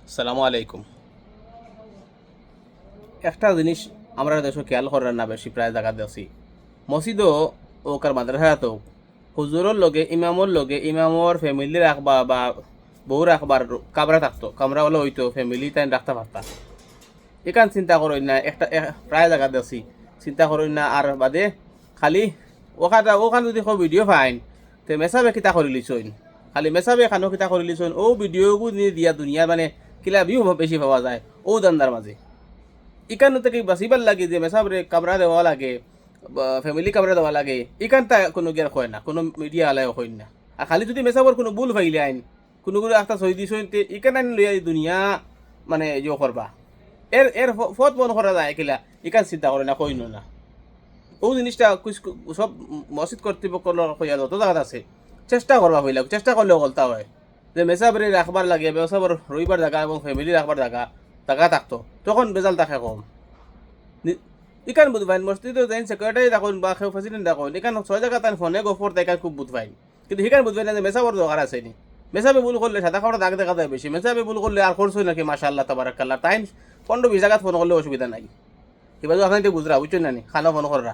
আসসালামু আলাইকুম। একটা জিনিস আমরা দেশে খেয়াল করার না বেশি প্রায় জায়গা দেখছি মসজিদও ওকার মাদ্রাসাতো হুজুরর লগে ইমামর লগে ইমামর ফ্যামিলি রাখবা বা বউ রাখবার কামরা থাকতো কামরা হলে হইতো ফ্যামিলি তাই রাখতে পারতা এখান চিন্তা করেন না একটা প্রায় জায়গা দেখছি চিন্তা করেন না আর বাদে খালি ওখান যদি ভিডিও ফাইন তে মেসাবে কিতা করে লিছইন খালি মেসাবে খানো কিতা করে লিছইন ও ভিডিওগুলো নিয়ে দিয়া দুনিয়া মানে কিলা ভিউ বেশি পাওয়া যায় ও দান্দার মাঝে ইকানো থেকে বাঁচিবার লাগে যে মেসাবরে কামরা দেওয়া লাগে ফ্যামিলি কামরা দেওয়া লাগে ইকানটা কোনো গিয়ার হয় না কোনো মিডিয়া আলায় হয় না আর খালি যদি মেসাবর কোনো ভুল ফাইলে আইন কোনো কোনো একটা সহি দিছ ইকান আইন লইয়া দুনিয়া মানে ইয়ে করবা এর এর ফত বন করা যায় কিলা ইকান চিন্তা করে না কইন না ও জিনিসটা সব মসজিদ কর্তৃপক্ষ কইয়া যত জায়গা আছে চেষ্টা করবা হইলা চেষ্টা করলেও গলতা হয় যে মেসাবরে রাখবার লাগে মেসাবর রবিবার জায়গা এবং ফ্যামিলি রাখবার জায়গা থাকতো তখন বেজাল থাকে কম ইকান বুধবাইন মসজিদে যাইন সেক্রেটারি দেখুন বা কেউ প্রেসিডেন্ট দেখুন এখান 6 জায়গা তার ফোনে গফর তাই খুব বুধবাইন কিন্তু হিকান বুধবাইন না যে মেসাবর দরকার আছে নি মেসাবে ভুল করলে সাদা কাপড় দাগ দেখা যায় বেশি মেসাবে ভুল করলে আর খরচ নাকি মাশাআল্লাহ তাবারাকাল্লাহ টাইম 15-20 জায়গা ফোন করলে অসুবিধা নাই এবার আপনাকে বুঝরা বুঝছেন না নি খানা ফোন কররা